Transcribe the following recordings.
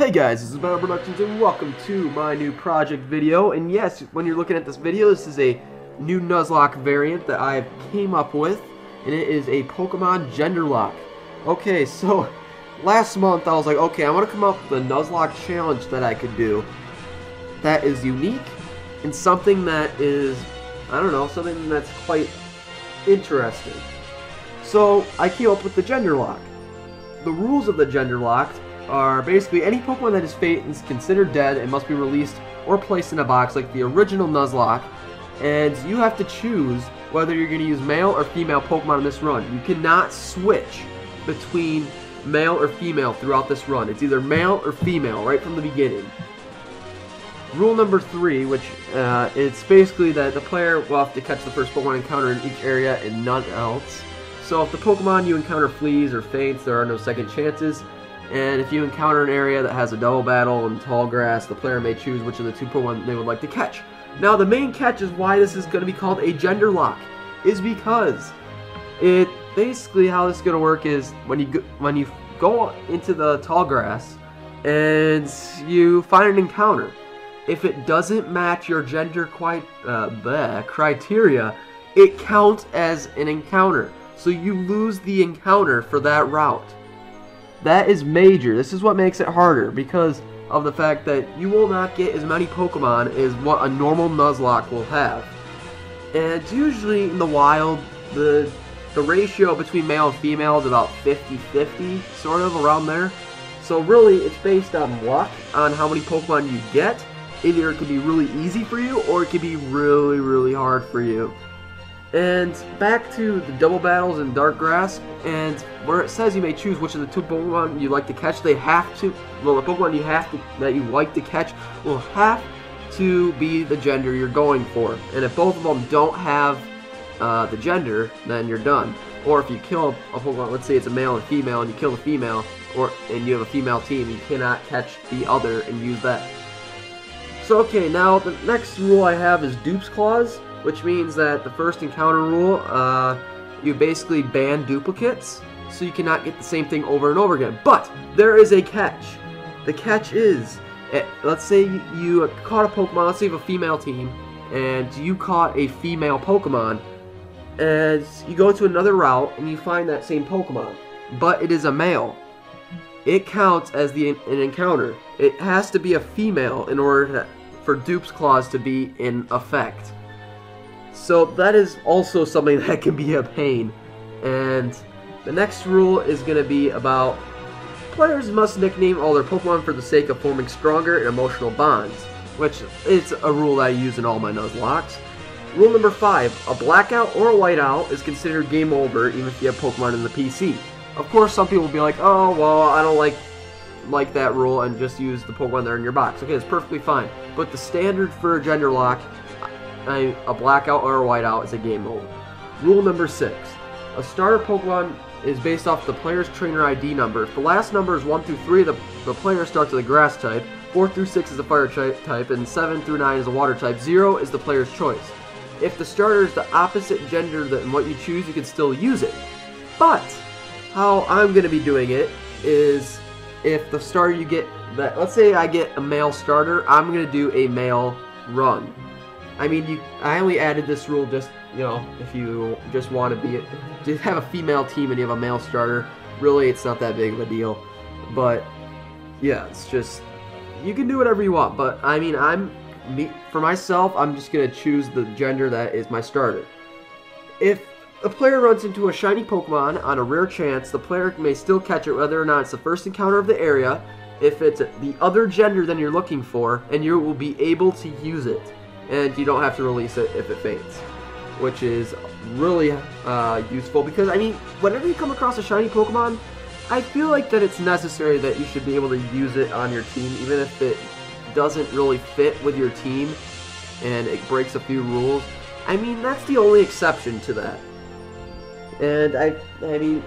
Hey guys, this is Battle Productions and welcome to my new project video. And yes, when you're looking at this video, this is a new Nuzlocke variant that I came up with, and it is a Pokemon Genderlocke. Okay, so last month I was like, okay, I want to come up with a Nuzlocke challenge that I could do that is unique and something that is, I don't know, something that's quite interesting. So I came up with the Genderlocke. The rules of the Genderlocke are basically any Pokemon that is fate is considered dead and must be released or placed in a box like the original Nuzlocke, and you have to choose whether you're going to use male or female Pokemon in this run. You cannot switch between male or female throughout this run. It's either male or female right from the beginning. Rule number 3, which it's basically that the player will have to catch the first Pokemon encounter in each area and none else. So if the Pokemon you encounter flees or faints, there are no second chances. And if you encounter an area that has a double battle and tall grass, the player may choose which of the two Pokemon they would like to catch. Now, the main catch is why this is going to be called a Genderlocke, is because it basically how this is going to work is when you go into the tall grass and you find an encounter, if it doesn't match your gender criteria, it counts as an encounter. So you lose the encounter for that route. That is major. This is what makes it harder because of the fact that you will not get as many Pokemon as what a normal Nuzlocke will have. And usually in the wild, the ratio between male and female is about 50-50, sort of around there. So really, it's based on luck, on how many Pokemon you get. Either it could be really easy for you, or it could be really, really hard for you. And back to the double battles in dark grass, and where it says you may choose which of the two Pokemon you like to catch, they have to, well, the Pokemon that you like to catch will have to be the gender you're going for. And if both of them don't have the gender, then you're done. Or if you kill a Pokemon, let's say it's a male and female, and you kill the female, and you have a female team, you cannot catch the other and use that. So okay, now the next rule I have is Dupe's Clause, which means that the first encounter rule, you basically ban duplicates, so you cannot get the same thing over and over again. But there is a catch. The catch is, let's say you caught a Pokemon, let's say you have a female team, and you caught a female Pokemon, and you go to another route and you find that same Pokemon, but it is a male. It counts as an encounter. It has to be a female in order for Dupe's Clause to be in effect. So that is also something that can be a pain. And the next rule is going to be about players must nickname all their Pokemon for the sake of forming stronger and emotional bonds, which is a rule that I use in all my Nuzlockes. Rule number 5, a blackout or a whiteout is considered game over even if you have Pokemon in the PC. Of course, some people will be like, oh, well, I don't like that rule and just use the Pokemon that are in your box. Okay, it's perfectly fine. But the standard for a Genderlocke, a blackout or a whiteout is a game over. Rule number 6. A starter Pokemon is based off the player's trainer ID number. If the last number is 1 through 3, the player starts with a grass type, 4 through 6 is a fire type, and 7 through 9 is a water type. 0 is the player's choice. If the starter is the opposite gender than what you choose, you can still use it. But how I'm going to be doing it is if the starter you get, let's say I get a male starter, I'm going to do a male run. I mean, I only added this rule just, you know, if you just want to have a female team and you have a male starter, really it's not that big of a deal. But, yeah, it's just, you can do whatever you want. But, I mean, for myself, I'm just going to choose the gender that is my starter. If a player runs into a shiny Pokemon on a rare chance, the player may still catch it whether or not it's the first encounter of the area, if it's the other gender than you're looking for, and you will be able to use it. And you don't have to release it if it faints, which is really useful because, I mean, whenever you come across a shiny Pokemon, I feel like that it's necessary that you should be able to use it on your team, even if it doesn't really fit with your team and it breaks a few rules. I mean, that's the only exception to that. And I mean,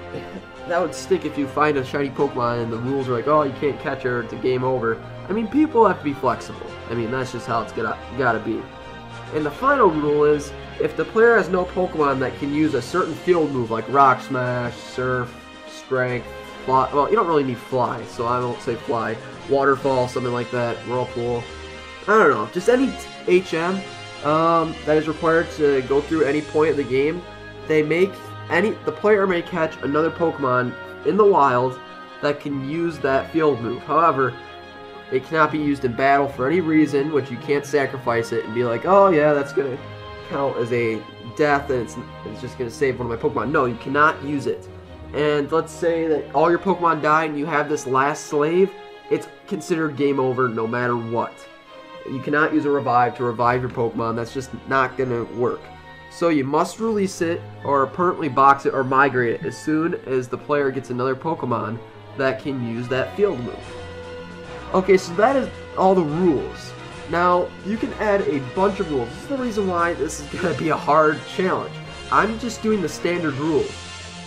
that would stink if you find a shiny Pokemon and the rules are like, oh, you can't catch her, it's a game over. I mean, people have to be flexible. I mean, that's just how it's gotta be. And the final rule is, if the player has no Pokemon that can use a certain field move like Rock Smash, Surf, Strength, fly. Well, you don't really need fly, so I won't say fly. Waterfall, something like that. Whirlpool. I don't know. Just any HM that is required to go through any point of the game. The player may catch another Pokemon in the wild that can use that field move. However, it cannot be used in battle for any reason, which you can't sacrifice it and be like, oh yeah, that's going to count as a death and it's just going to save one of my Pokemon. No, you cannot use it. And let's say that all your Pokemon die and you have this last slave, it's considered game over no matter what. You cannot use a revive to revive your Pokemon. That's just not going to work. So you must release it or permanently box it or migrate it as soon as the player gets another Pokemon that can use that field move. Okay, so that is all the rules. Now, you can add a bunch of rules. This is the reason why this is going to be a hard challenge. I'm just doing the standard rules.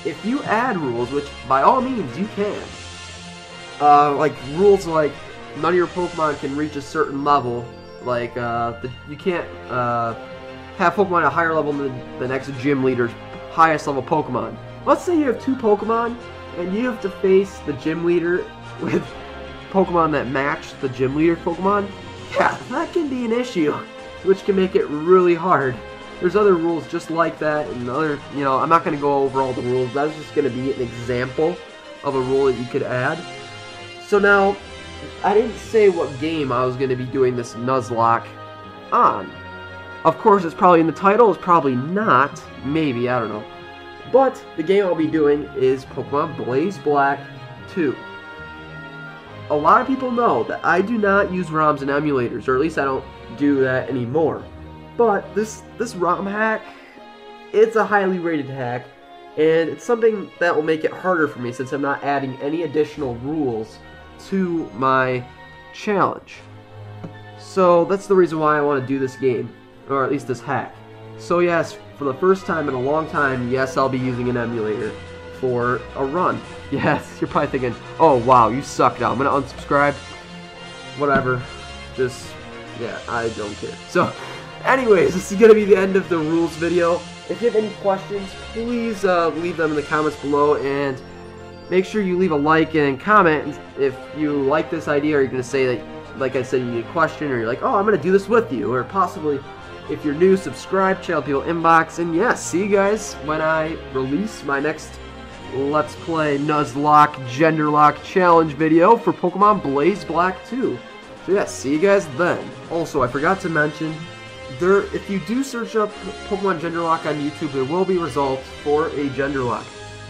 If you add rules, which by all means you can, like rules like none of your Pokemon can reach a certain level, like you can't have Pokemon at a higher level than the next gym leader's highest level Pokemon. Let's say you have 2 Pokemon and you have to face the gym leader with Pokemon that match the gym leader's Pokemon. Yeah, that can be an issue, which can make it really hard. There's other rules just like that, and other, I'm not going to go over all the rules. That's just going to be an example of a rule that you could add. So now, I didn't say what game I was going to be doing this Nuzlocke on. Of course, it's probably in the title. It's probably not. Maybe, I don't know. But the game I'll be doing is Pokemon Blaze Black 2. A lot of people know that I do not use ROMs and emulators, or at least I don't do that anymore. But this ROM hack, it's a highly rated hack, and it's something that will make it harder for me since I'm not adding any additional rules to my challenge. So that's the reason why I want to do this game, or at least this hack. So yes, for the first time in a long time, yes, I'll be using an emulator for a run. Yes, you're probably thinking, oh wow, you suck now, I'm gonna unsubscribe. Whatever, just, yeah, I don't care. So, anyways, this is gonna be the end of the rules video. If you have any questions, please leave them in the comments below, and make sure you leave a like and comment if you like this idea, or you're gonna say that, like I said, you need a question, or you're like, oh, I'm gonna do this with you, or possibly, if you're new, subscribe, channel people inbox, and yes, see you guys when I release my next Let's Play Nuzlocke Genderlocke Challenge video for Pokemon Blaze Black 2. So yeah, see you guys then. Also, I forgot to mention, if you do search up Pokemon Genderlocke on YouTube, there will be results for a Genderlocke.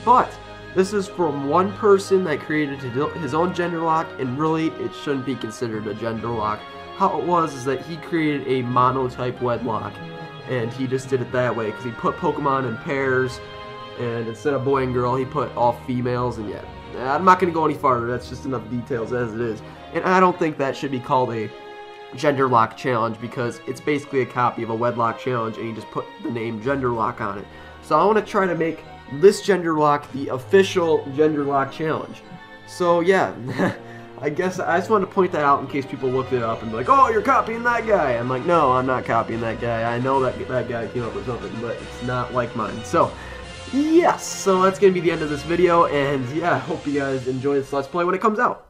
But this is from one person that created his own Genderlocke, and really, it shouldn't be considered a Genderlocke. How it was is that he created a monotype wedlock, and he just did it that way because he put Pokemon in pairs, and instead of boy and girl, he put all females. And yeah, I'm not going to go any farther. That's just enough details as it is. And I don't think that should be called a Genderlocke challenge because it's basically a copy of a wedlock challenge, and you just put the name Genderlocke on it. So I want to try to make this Genderlocke the official Genderlocke challenge. So yeah. I guess I just wanted to point that out in case people looked it up and be like, oh, you're copying that guy. I'm like, no, I'm not copying that guy. I know that guy came up with something, but it's not like mine. So, yes, so that's going to be the end of this video, and yeah, I hope you guys enjoy this Let's Play when it comes out.